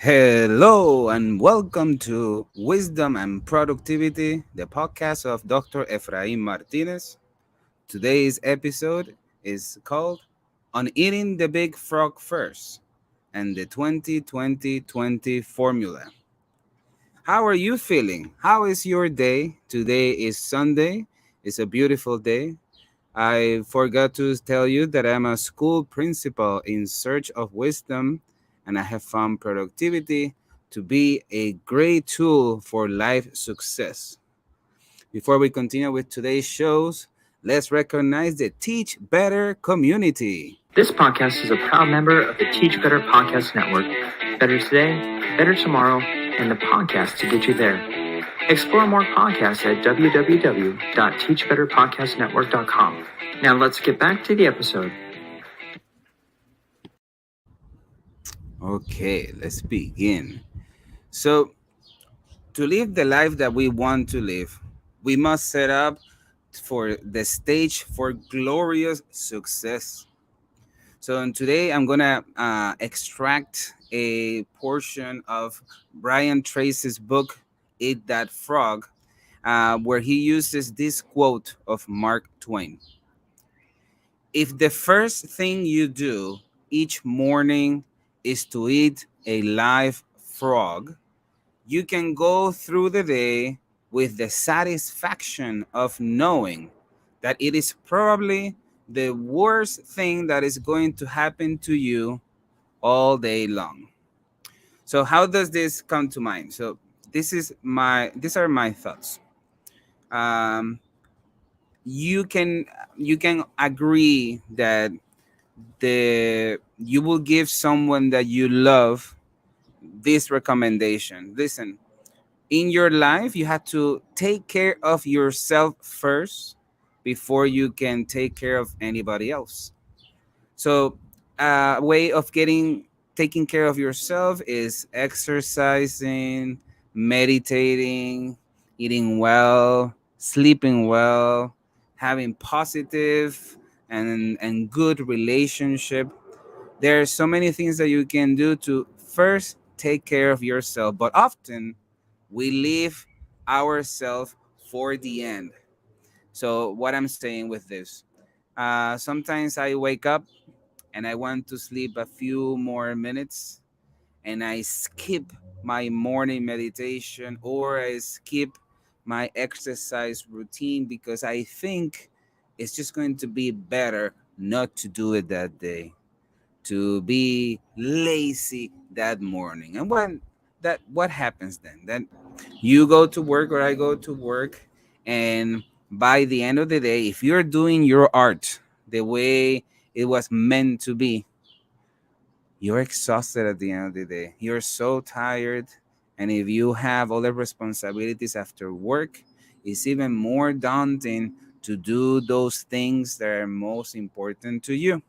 Hello and welcome to Wisdom and Productivity, the podcast of Dr. Efraim Martinez. Today's episode is called On Eating the Big Frog First and the 20-20-20 Formula. How are you feeling? How is your day? Today is Sunday. It's a beautiful day. I forgot to tell you that I'm a school principal in search of wisdom, and I have found productivity to be a great tool for life success. Before we continue with today's shows, let's recognize the Teach Better community. This podcast is a proud member of the Teach Better Podcast Network. Better today, better tomorrow, and the podcast to get you there. Explore more podcasts at www.teachbetterpodcastnetwork.com. Now let's get back to the episode. Okay, let's begin. So, to live the life that we want to live, we must set up for the stage for glorious success. So today I'm gonna extract a portion of Brian Tracy's book, Eat That Frog, where he uses this quote of Mark Twain. If the first thing you do each morning is to eat a live frog, you can go through the day with the satisfaction of knowing that it is probably the worst thing that is going to happen to you all day long. So how does this come to mind? So these are my thoughts. Um, you can agree that the you will give someone that you love this recommendation. Listen, in your life, you have to take care of yourself first before you can take care of anybody else. So, a way of getting taking care of yourself is exercising, meditating, eating well, sleeping well, having positive and good relationship. There are so many things that you can do to first take care of yourself, but often we leave ourselves for the end. So, what I'm saying with this, sometimes I wake up and I want to sleep a few more minutes and I skip my morning meditation or I skip my exercise routine because I think it's just going to be better not to do it that day, to be lazy that morning. And what happens then? Then you go to work or I go to work, and by the end of the day, if you're doing your art the way it was meant to be, you're exhausted at the end of the day. You're so tired. And if you have other responsibilities after work, it's even more daunting to do those things that are most important to you.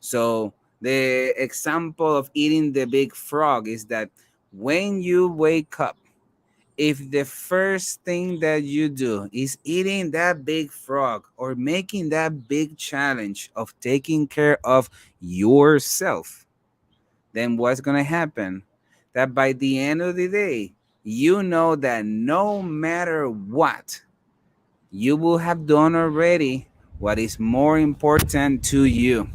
So the example of eating the big frog is that when you wake up, if the first thing that you do is eating that big frog or making that big challenge of taking care of yourself, then what's going to happen? That by the end of the day, you know that no matter what, you will have done already what is more important to you.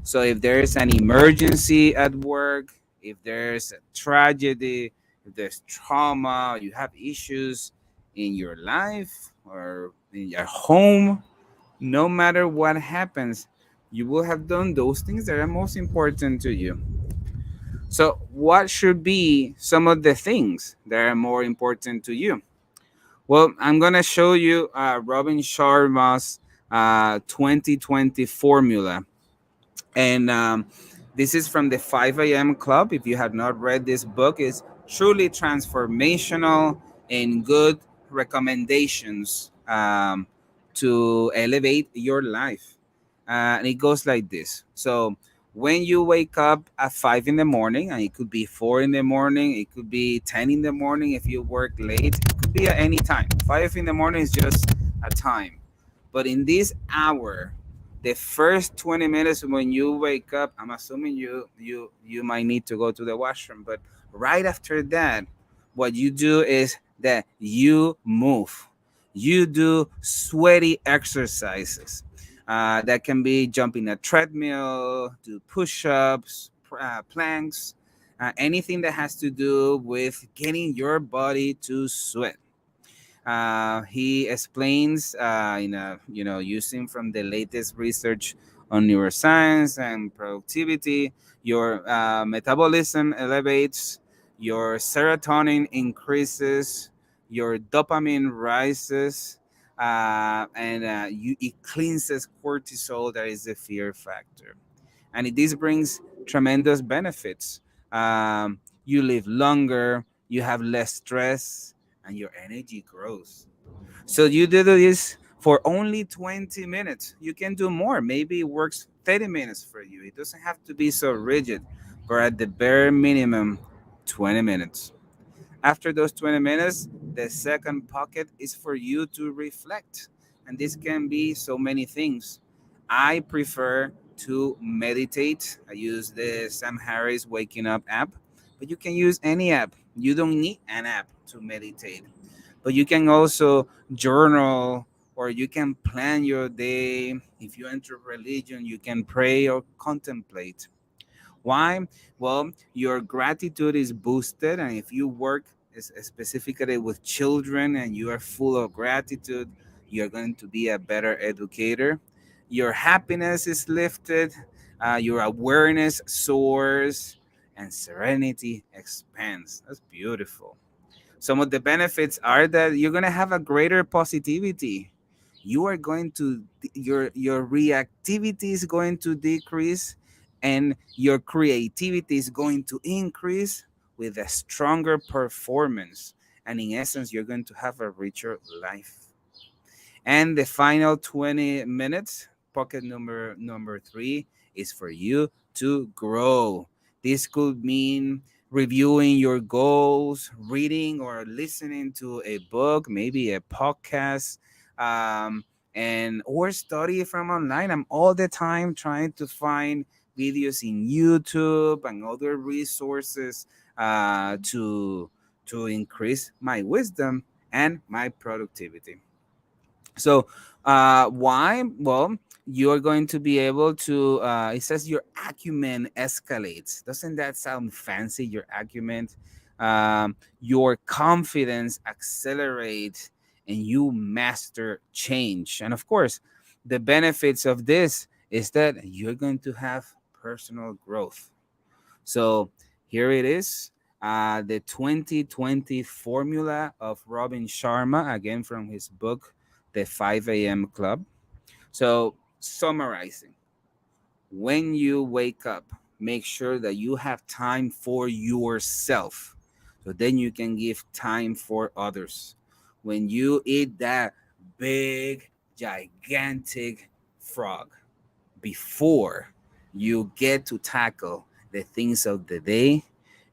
So if there's an emergency at work, if there's a tragedy, if there's trauma, or you have issues in your life or in your home, no matter what happens, you will have done those things that are most important to you. So, what should be some of the things that are more important to you? Well, I'm going to show you Robin Sharma's 2020 formula. And this is from the 5 a.m. Club. If you have not read this book, it's truly transformational and good recommendations to elevate your life. And it goes like this. So when you wake up at 5 in the morning, and it could be 4 in the morning, it could be 10 in the morning if you work late, it could be at any time. 5 in the morning is just a time. But in this hour, The first 20 minutes when you wake up, I'm assuming you might need to go to the washroom, but right after that, what you do is that you move. You do sweaty exercises. That can be jumping a treadmill, do push-ups, planks, anything that has to do with getting your body to sweat. He explains, using from the latest research on neuroscience and productivity, your metabolism elevates, your serotonin increases, your dopamine rises, it cleanses cortisol, that is the fear factor. And this brings tremendous benefits. You live longer, you have less stress, and your energy grows. So you do this for only 20 minutes. You can do more. Maybe it works 30 minutes for you. It doesn't have to be so rigid, but at the bare minimum, 20 minutes. After those 20 minutes, the second pocket is for you to reflect. And this can be so many things. I prefer to meditate. I use the Sam Harris Waking Up app, but you can use any app. You don't need an app to meditate. But you can also journal, or you can plan your day. If you enter religion, you can pray or contemplate. Why? Well, your gratitude is boosted, and if you work specifically with children and you are full of gratitude, you're going to be a better educator. Your happiness is lifted, your awareness soars, and serenity expands. That's beautiful. Some of the benefits are that you're going to have a greater positivity. You are going to your reactivity is going to decrease, and your creativity is going to increase with a stronger performance. And in essence, you're going to have a richer life. And the final 20 minutes, pocket number 3, is for you to grow. This could mean reviewing your goals, reading or listening to a book, maybe a podcast, um, and or study from online. I'm all the time trying to find videos in YouTube and other resources to increase my wisdom and my productivity. So, why? Well, you're going to be able to. It says your acumen escalates. Doesn't that sound fancy? Your acumen, your confidence accelerates, and you master change. And of course, the benefits of this is that you're going to have personal growth. So here it is, the 2020 formula of Robin Sharma, again from his book, The 5 a.m. Club. So, summarizing, when you wake up, make sure that you have time for yourself. So then you can give time for others. When you eat that big, gigantic frog, before you get to tackle the things of the day,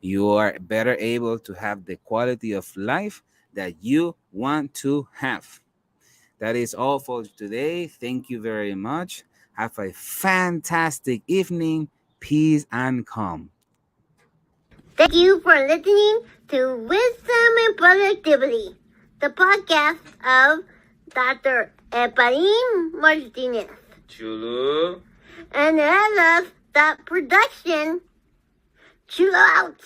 you are better able to have the quality of life that you want to have. That is all for today. Thank you very much. Have a fantastic evening. Peace and calm. Thank you for listening to Wisdom and Productivity, the podcast of Dr. Efrain Martinez. Chulu. And I love that production. Chill out.